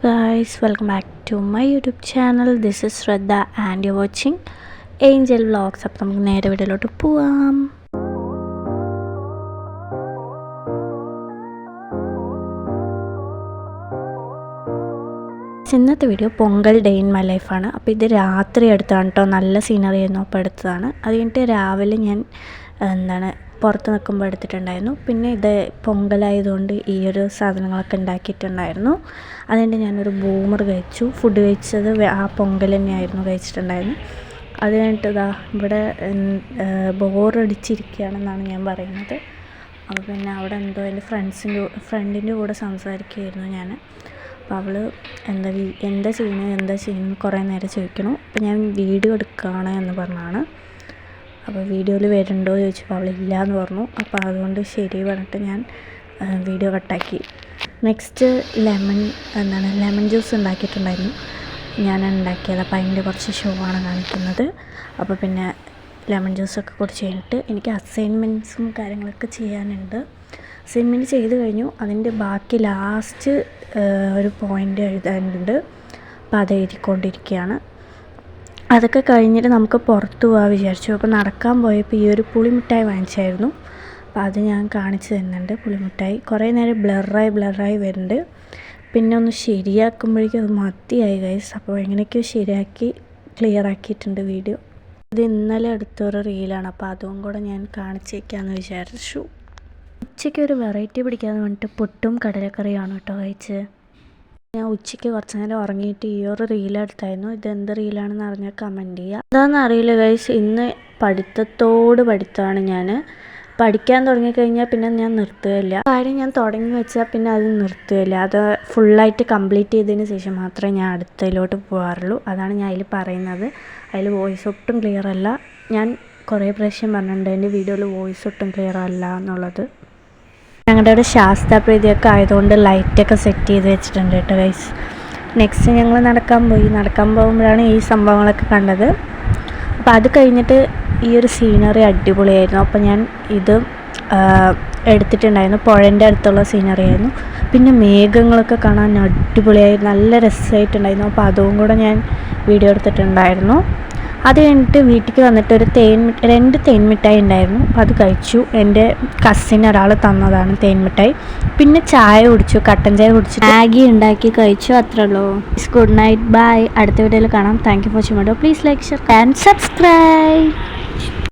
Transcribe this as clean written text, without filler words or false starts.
guys, welcome back to my YouTube channel. This is Shraddha and you're watching Angel Vlogs. അപ്പോൾ നമുക്ക് നേരെ വീഡിയോയിലോട്ട് പോവാം. ഇന്നത്തെ video Pongal day in my ലൈഫാണ്. അപ്പോൾ ഇത് രാത്രി എടുത്താണ് കേട്ടോ, നല്ല സീനറി ആയിരുന്നു അപ്പോൾ എടുത്തതാണ്. അത് കഴിഞ്ഞിട്ട് രാവിലെ ഞാൻ പുറത്ത് നിൽക്കുമ്പോൾ എടുത്തിട്ടുണ്ടായിരുന്നു. പിന്നെ ഇത് പൊങ്കലായതുകൊണ്ട് ഈ ഒരു സാധനങ്ങളൊക്കെ ഉണ്ടാക്കിയിട്ടുണ്ടായിരുന്നു. അതുകൊണ്ട് ഞാനൊരു ബൂമർ കഴിച്ചു. ഫുഡ് കഴിച്ചത് ആ പൊങ്കൽ തന്നെയായിരുന്നു കഴിച്ചിട്ടുണ്ടായിരുന്നു. അത് കഴിഞ്ഞിട്ട് ഇതാ ഇവിടെ ബോറടിച്ചിരിക്കുകയാണെന്നാണ് ഞാൻ പറയുന്നത്. അപ്പോൾ പിന്നെ അവിടെ എന്തോ എൻ്റെ ഫ്രണ്ടിൻ്റെ കൂടെ സംസാരിക്കുകയായിരുന്നു ഞാൻ. അപ്പോൾ അവൾ എന്താ ചെയ്യുന്നത് കുറേ നേരം ചോദിക്കണം. അപ്പോൾ ഞാൻ വീഡിയോ എടുക്കുകയാണ് എന്ന് പറഞ്ഞാണ്. അപ്പോൾ വീഡിയോയിൽ വരുന്നുണ്ടോ ചോദിച്ചപ്പോൾ അവളില്ല എന്ന് പറഞ്ഞു. അപ്പോൾ അതുകൊണ്ട് ശരി പറഞ്ഞിട്ട് ഞാൻ വീഡിയോ കട്ടാക്കി. നെക്സ്റ്റ് ലെമൺ ജ്യൂസ് ഉണ്ടാക്കിയിട്ടുണ്ടായിരുന്നു. ഞാൻ ഉണ്ടാക്കിയത്. അപ്പോൾ അതിൻ്റെ കുറച്ച് ഷോ ആണ് കാണിക്കുന്നത്. അപ്പോൾ പിന്നെ ലെമൺ ജ്യൂസൊക്കെ കുടിച്ച് കഴിഞ്ഞിട്ട് എനിക്ക് അസൈൻമെൻറ്റ്സും കാര്യങ്ങളൊക്കെ ചെയ്യാനുണ്ട്. അസൈൻമെൻറ്റ് ചെയ്ത് കഴിഞ്ഞു. അതിൻ്റെ ബാക്കി ലാസ്റ്റ് ഒരു പോയിൻ്റ് എഴുതാനുണ്ട്. അപ്പോൾ അത് എഴുതിക്കൊണ്ടിരിക്കുകയാണ്. അതൊക്കെ കഴിഞ്ഞിട്ട് നമുക്ക് പുറത്ത് പോകാൻ വിചാരിച്ചു. അപ്പോൾ നടക്കാൻ പോയപ്പോൾ ഈ ഒരു പുളിമിഠായി വാങ്ങിച്ചായിരുന്നു. അപ്പോൾ അത് ഞാൻ കാണിച്ചു തരുന്നുണ്ട്. പുളിമിഠായി കുറേ നേരം ബ്ലറായി വരുന്നുണ്ട്. പിന്നെ ഒന്ന് ശരിയാക്കുമ്പോഴേക്കും അത് മതിയായി ഗൈസ്. അപ്പോൾ എങ്ങനെയൊക്കെയോ ശരിയാക്കി ക്ലിയർ ആക്കിയിട്ടുണ്ട് വീഡിയോ. ഇത് ഇന്നലെ എടുത്തൊരു റീലാണ്. അപ്പോൾ അതും കൂടെ ഞാൻ കാണിച്ചേക്കാമെന്ന് വിചാരിച്ചു. ഉച്ചയ്ക്ക് ഒരു വെറൈറ്റി പിടിക്കാമെന്ന് പറഞ്ഞിട്ട് പുട്ടും കടലക്കറിയാണ് കേട്ടോ കഴിച്ച്. ഞാൻ ഉച്ചയ്ക്ക് കുറച്ച് നേരം ഉറങ്ങിയിട്ട് ഈ ഒരു റീലെടുത്തായിരുന്നു. ഇതെന്ത് റീലാണെന്ന് അറിഞ്ഞാൽ കമൻറ്റ് ചെയ്യുക. എന്താണെന്ന് അറിയില്ല ഗൈസ്, ഇന്ന് പഠിത്തമാണ്. ഞാൻ പഠിക്കാൻ തുടങ്ങിക്കഴിഞ്ഞാൽ പിന്നെ ഞാൻ നിർത്തുകയില്ല. കാര്യം ഞാൻ തുടങ്ങി വെച്ചാൽ പിന്നെ അത് നിർത്തുകയില്ല. അത് ഫുള്ളായിട്ട് കംപ്ലീറ്റ് ചെയ്തതിന് ശേഷം മാത്രമേ ഞാൻ അടുത്തതിലോട്ട് പോകാറുള്ളൂ. അതാണ് ഞാൻ അതിൽ പറയുന്നത്. അതിൽ വോയിസ് ഒട്ടും ക്ലിയർ അല്ല. ഞാൻ കുറേ പ്രാവശ്യം പറഞ്ഞിട്ടുണ്ട് എൻ്റെ വീഡിയോയിൽ വോയിസ് ഒട്ടും ക്ലിയർ അല്ല എന്നുള്ളത്. ഞങ്ങളുടെ അവിടെ ശാസ്താപ്രീതിയൊക്കെ ആയതുകൊണ്ട് ലൈറ്റൊക്കെ സെറ്റ് ചെയ്ത് വെച്ചിട്ടുണ്ട് കേട്ടോ ഗൈസ്. നെക്സ്റ്റ് ഞങ്ങൾ നടക്കാൻ പോകുമ്പോഴാണ് ഈ സംഭവങ്ങളൊക്കെ കണ്ടത്. അപ്പോൾ അത് കഴിഞ്ഞിട്ട് ഈ ഒരു സീനറി അടിപൊളിയായിരുന്നു. അപ്പോൾ ഞാൻ ഇത് എടുത്തിട്ടുണ്ടായിരുന്നു. പുഴൻ്റെ അടുത്തുള്ള സീനറി ആയിരുന്നു. പിന്നെ മേഘങ്ങളൊക്കെ കാണാൻ അടിപൊളിയായി നല്ല രസമായിട്ടുണ്ടായിരുന്നു. അപ്പോൾ അതും കൂടെ ഞാൻ വീഡിയോ എടുത്തിട്ടുണ്ടായിരുന്നു. അത് കഴിഞ്ഞിട്ട് വീട്ടിലേക്ക് വന്നിട്ട് രണ്ട് തേൻമിഠായി ഉണ്ടായിരുന്നു. അപ്പോൾ അത് കഴിച്ചു. എൻ്റെ കസിൻ ഒരാൾ തന്നതാണ് തേൻമിഠായി. പിന്നെ ചായ കുടിച്ചു, കട്ടൻ ചായ കുടിച്ചു, മാഗി ഉണ്ടാക്കി കഴിച്ചു. അത്രേ ഉള്ളൂ. Good night, bye. അടുത്ത വീഡിയോയിൽ കാണാം. Thank you for watching. Please like, share and subscribe.